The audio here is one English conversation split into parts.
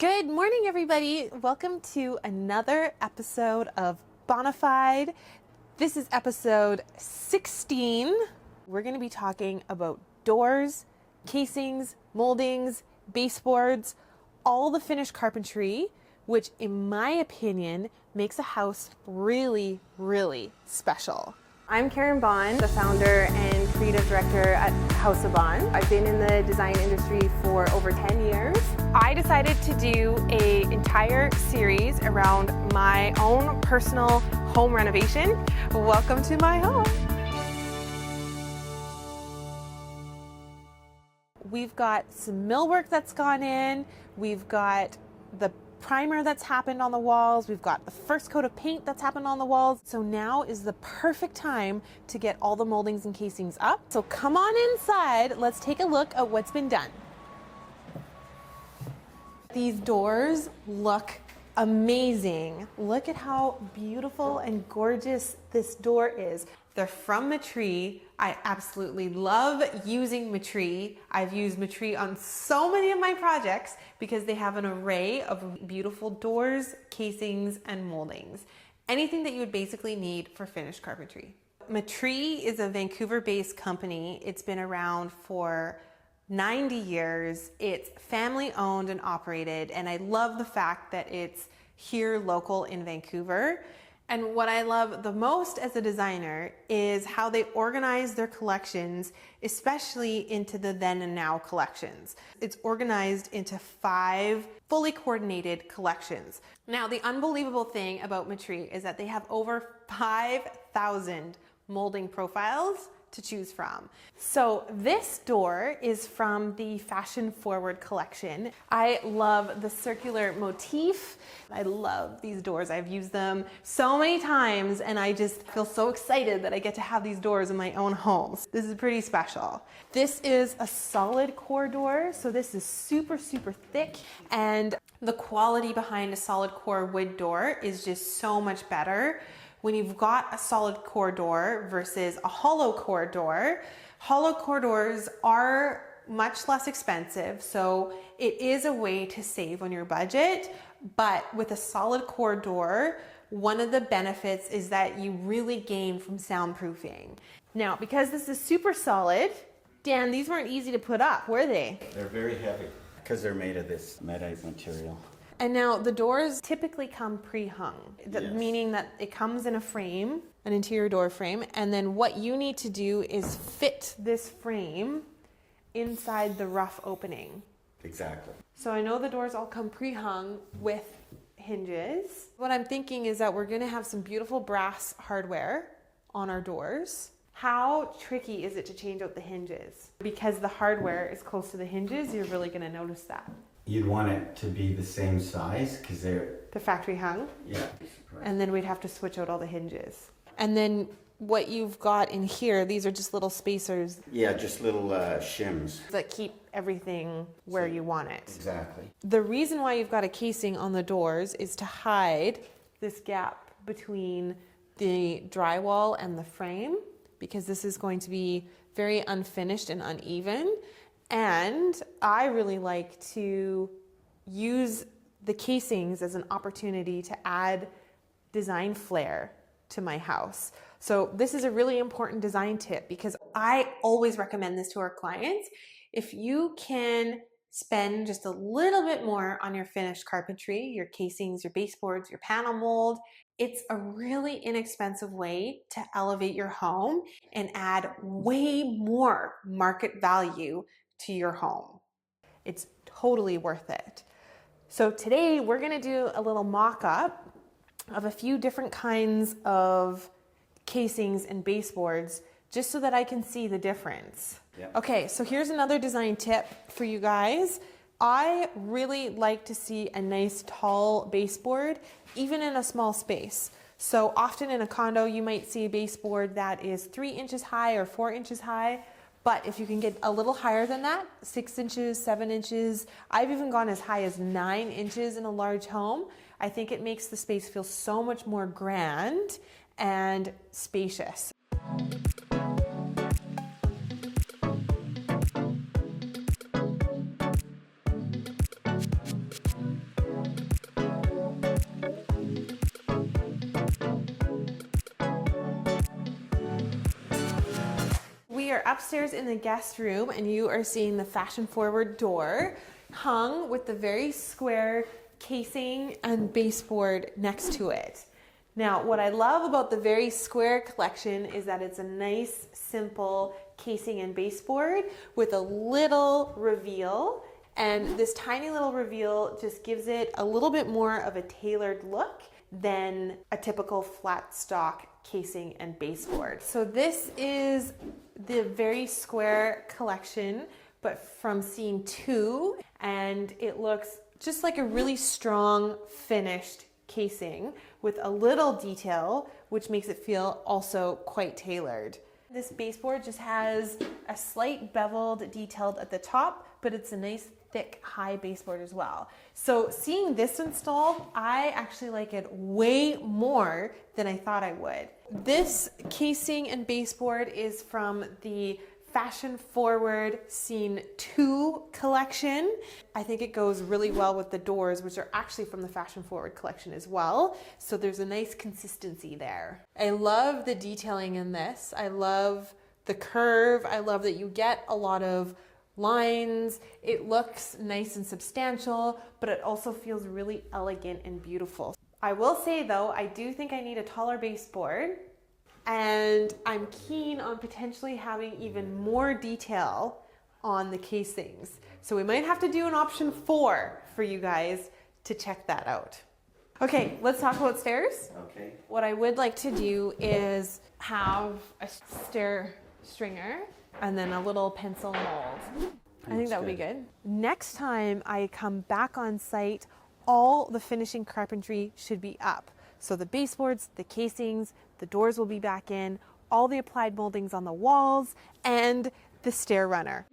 Good morning, everybody. Welcome to another episode of BOHNAFIDE. This is episode 16. We're going to be talking about doors, casings, moldings, baseboards, all the finished carpentry, which in my opinion makes a house really, really special. I'm Karin Bohn, the founder and creative director at House of Bohn. I've been in the design industry for over 10 years. I decided to do an entire series around my own personal home renovation. Welcome to my home. We've got some millwork that's gone in. We've got the primer that's happened on the walls. We've got the first coat of paint that's happened on the walls. So now is the perfect time to get all the moldings and casings up. So come on inside. Let's take a look at what's been done. These doors look amazing. Look at how beautiful and gorgeous this door is. They're from Metrie. I absolutely love using Metrie. I've used Metrie on so many of my projects because they have an array of beautiful doors, casings, and moldings. Anything that you would basically need for finished carpentry. Metrie is a Vancouver-based company. It's been around for 90 years. It's family owned and operated, and I love the fact that it's here local in Vancouver. And what I love the most as a designer is how they organize their collections, especially into the then and now collections. It's organized into 5 fully coordinated collections. Now, the unbelievable thing about Metrie is that they have over 5,000 molding profiles to choose from. So this door is from the Fashion Forward collection. I love the circular motif. I love these doors. I've used them so many times and I just feel so excited that I get to have these doors in my own home. This is pretty special. This is a solid core door, so this is super, super thick, and the quality behind a solid core wood door is just so much better. When you've got a solid core door versus a hollow core door, hollow core doors are much less expensive, so it is a way to save on your budget. But with a solid core door, one of the benefits is that you really gain from soundproofing. Now, because this is super solid, Dan, these weren't easy to put up, were they? They're very heavy because they're made of this Metrie material. And now the doors typically come pre-hung, Yes. meaning that it comes in a frame, an interior door frame, and then what you need to do is fit this frame inside the rough opening. Exactly. So I know the doors all come pre-hung with hinges. What I'm thinking is that we're going to have some beautiful brass hardware on our doors. How tricky is it to change out the hinges? Because the hardware is close to the hinges, you're really going to notice that. You'd want it to be the same size because they're... The factory hung? Yeah. And then we'd have to switch out all the hinges. And then what you've got in here, these are just little spacers. Yeah, just little shims. That keep everything where you want it. Exactly. The reason why you've got a casing on the doors is to hide this gap between the drywall and the frame, because this is going to be very unfinished and uneven. And I really like to use the casings as an opportunity to add design flair to my house. So this is a really important design tip because I always recommend this to our clients. If you can spend just a little bit more on your finished carpentry, your casings, your baseboards, your panel mold, it's a really inexpensive way to elevate your home and add way more market value to your home. It's totally worth it. So today we're going to do a little mock-up of a few different kinds of casings and baseboards just so that I can see the difference. Yep. Okay, so here's another design tip for you guys. I really like to see a nice tall baseboard even in a small space. So often in a condo you might see a baseboard that is 3 inches high or 4 inches high. But if you can get a little higher than that, 6 inches, 7 inches, I've even gone as high as 9 inches in a large home, I think it makes the space feel so much more grand and spacious. upstairs in the guest room and you are seeing the fashion forward door hung with the very square casing and baseboard next to it. Now, what I love about the very square collection is that it's a nice, simple casing and baseboard with a little reveal. And this tiny little reveal just gives it a little bit more of a tailored look than a typical flat stock casing and baseboard. So this is the very square collection, but from scene 2, and it looks just like a really strong finished casing with a little detail, which makes it feel also quite tailored. This baseboard just has a slight beveled detail at the top, but it's a nice thick high baseboard as well. So seeing this installed, I actually like it way more than I thought I would. This casing and baseboard is from the Fashion Forward Scene 2 collection. I think it goes really well with the doors, which are actually from the Fashion Forward collection as well. So there's a nice consistency there. I love the detailing in this. I love the curve. I love that you get a lot of lines. It looks nice and substantial, but it also feels really elegant and beautiful. I will say though, I do think I need a taller baseboard. And I'm keen on potentially having even more detail on the casings. So we might have to do an option 4 for you guys to check that out. Okay, let's talk about stairs. Okay. What I would like to do is have a stair stringer and then a little pencil mold. I think that would be good. Next time I come back on site, all the finishing carpentry should be up. So the baseboards, the casings, the doors will be back in, all the applied moldings on the walls, and the stair runner.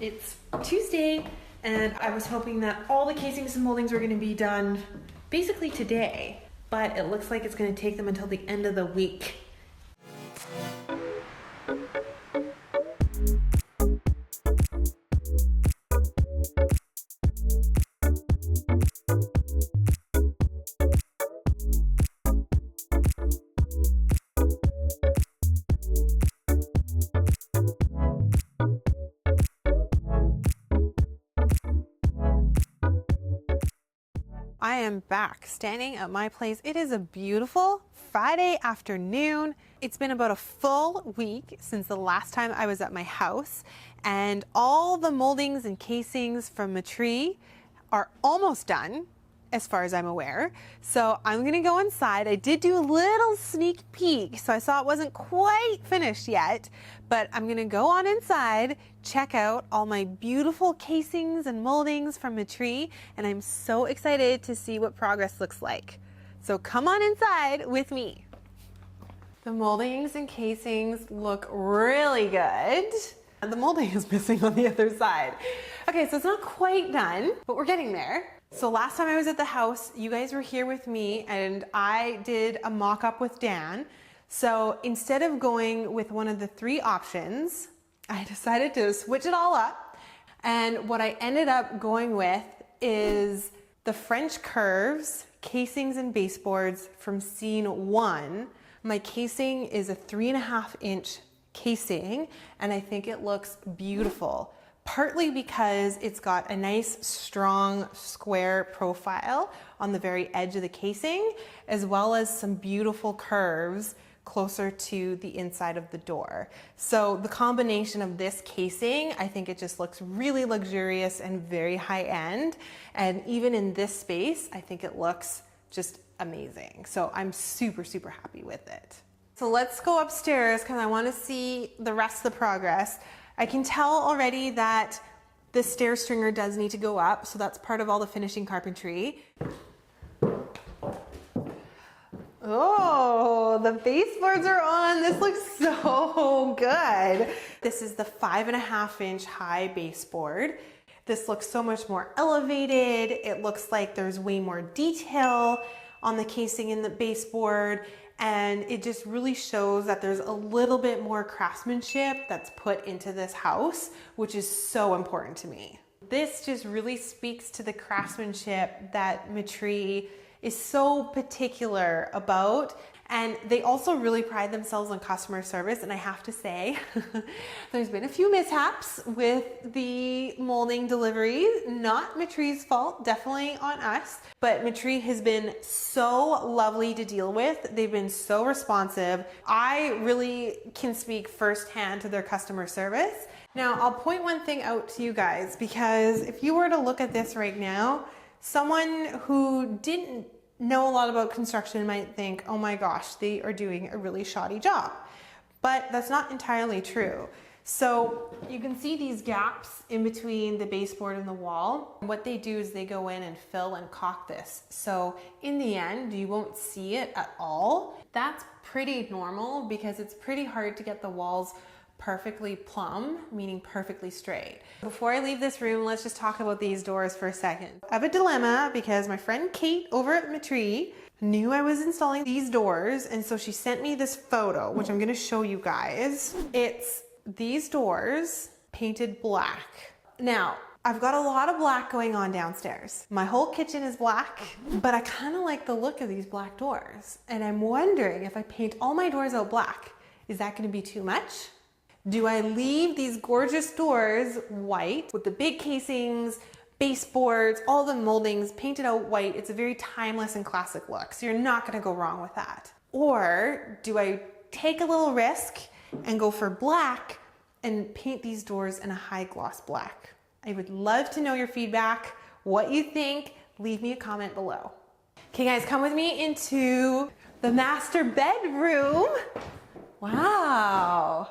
It's Tuesday, and I was hoping that all the casings and moldings were going to be done basically today, but it looks like it's going to take them until the end of the week. I am back standing at my place. It is a beautiful Friday afternoon. It's been about a full week since the last time I was at my house, and all the moldings and casings from Metrie are almost done as far as I'm aware. So I'm gonna go inside. I did do a little sneak peek, so I saw it wasn't quite finished yet, but I'm gonna go on inside, check out all my beautiful casings and moldings from Metrie, and I'm so excited to see what progress looks like. So come on inside with me. The moldings and casings look really good. And the molding is missing on the other side. Okay, so it's not quite done, but we're getting there. So last time I was at the house, you guys were here with me and I did a mock-up with Dan. So instead of going with one of the 3 options, I decided to switch it all up. And what I ended up going with is the French curves, casings and baseboards from scene 1. My casing is a 3.5-inch casing, and I think it looks beautiful. Partly because it's got a nice, strong, square profile on the very edge of the casing, as well as some beautiful curves closer to the inside of the door. So the combination of this casing, I think it just looks really luxurious and very high end. And even in this space, I think it looks just amazing. So I'm super, super happy with it. So let's go upstairs because I want to see the rest of the progress. I can tell already that This stair stringer does need to go up, so that's part of all the finishing carpentry. Oh, the baseboards are on. This looks so good. This is the 5.5-inch high baseboard. This looks so much more elevated. It looks like there's way more detail on the casing in the baseboard, and it just really shows that there's a little bit more craftsmanship that's put into this house, which is so important to me. This just really speaks to the craftsmanship that Metrie is so particular about, and they also really pride themselves on customer service. And I have to say, there's been a few mishaps with the molding deliveries. Not Metrie's fault, definitely on us, but Metrie has been so lovely to deal with. They've been so responsive. I really can speak firsthand to their customer service. Now, I'll point one thing out to you guys, because if you were to look at this right now, someone who didn't know a lot about construction might think, oh my gosh, they are doing a really shoddy job. But that's not entirely true. So you can see these gaps in between the baseboard and the wall. What they do is they go in and fill and caulk this. So in the end, you won't see it at all. That's pretty normal because it's pretty hard to get the walls perfectly plumb, meaning perfectly straight. Before I leave this room, let's just talk about these doors for a second. I have a dilemma because my friend Kate over at Metrie knew I was installing these doors, and so she sent me this photo, which I'm gonna show you guys. It's these doors painted black. Now, I've got a lot of black going on downstairs. My whole kitchen is black, but I kind of like the look of these black doors. And I'm wondering if I paint all my doors out black, is that gonna be too much? Do I leave these gorgeous doors white with the big casings, baseboards, all the moldings painted out white? It's a very timeless and classic look, so you're not gonna go wrong with that. Or do I take a little risk and go for black and paint these doors in a high gloss black? I would love to know your feedback, what you think. Leave me a comment below. Okay guys, come with me into the master bedroom. Wow.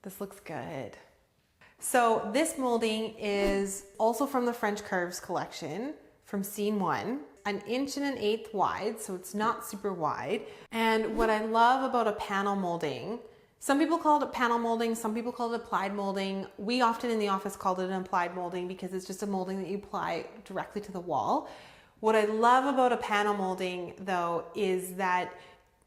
This looks good. So this molding is also from the French Curves collection from Scene 1, 1 1/8 inch wide, so it's not super wide. And what I love about a panel molding, some people call it panel molding, some people call it applied molding. We often in the office called it an applied molding because it's just a molding that you apply directly to the wall. What I love about a panel molding though is that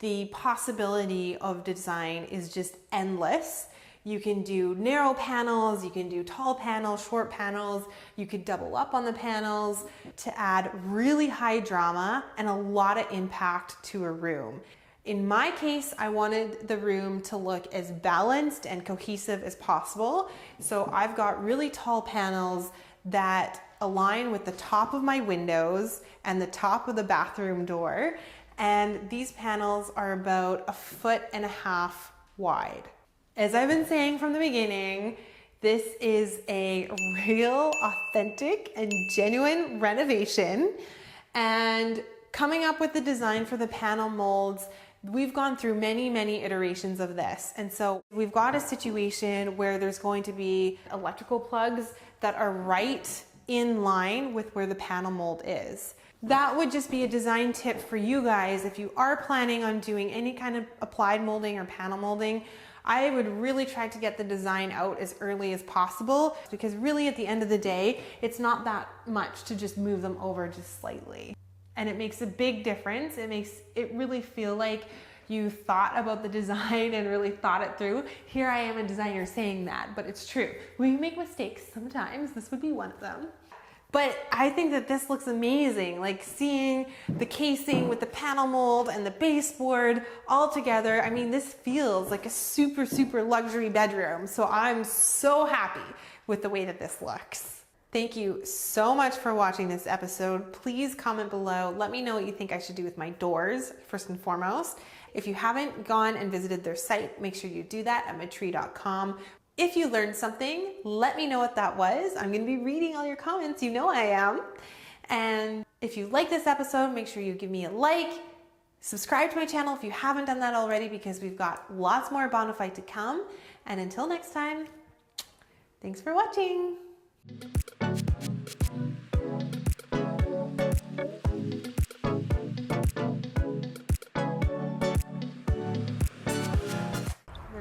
the possibility of design is just endless. You can do narrow panels, you can do tall panels, short panels, you could double up on the panels to add really high drama and a lot of impact to a room. In my case, I wanted the room to look as balanced and cohesive as possible. So I've got really tall panels that align with the top of my windows and the top of the bathroom door. And these panels are about 1.5 feet wide. As I've been saying from the beginning, this is a real, authentic, and genuine renovation. And coming up with the design for the panel molds, we've gone through many, many iterations of this. And so we've got a situation where there's going to be electrical plugs that are right in line with where the panel mold is. That would just be a design tip for you guys if you are planning on doing any kind of applied molding or panel molding. I would really try to get the design out as early as possible because really at the end of the day, it's not that much to just move them over just slightly. And it makes a big difference. It makes it really feel like you thought about the design and really thought it through. Here I am, a designer, saying that, but it's true. We make mistakes sometimes. This would be one of them. But I think that this looks amazing, like seeing the casing with the panel mold and the baseboard all together. I mean, this feels like a super, super luxury bedroom. So I'm so happy with the way that this looks. Thank you so much for watching this episode. Please comment below. Let me know what you think I should do with my doors, first and foremost. If you haven't gone and visited their site, make sure you do that at metrie.com. If you learned something, let me know what that was. I'm gonna be reading all your comments, you know I am. And if you like this episode, make sure you give me a like, subscribe to my channel if you haven't done that already because we've got lots more BOHNAFIDE to come. And until next time, thanks for watching. We're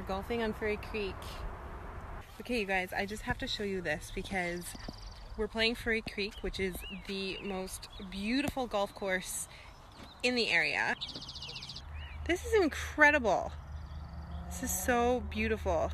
golfing on Furry Creek. Okay, you guys, I just have to show you this because we're playing Furry Creek, which is the most beautiful golf course in the area. This is incredible. This is so beautiful.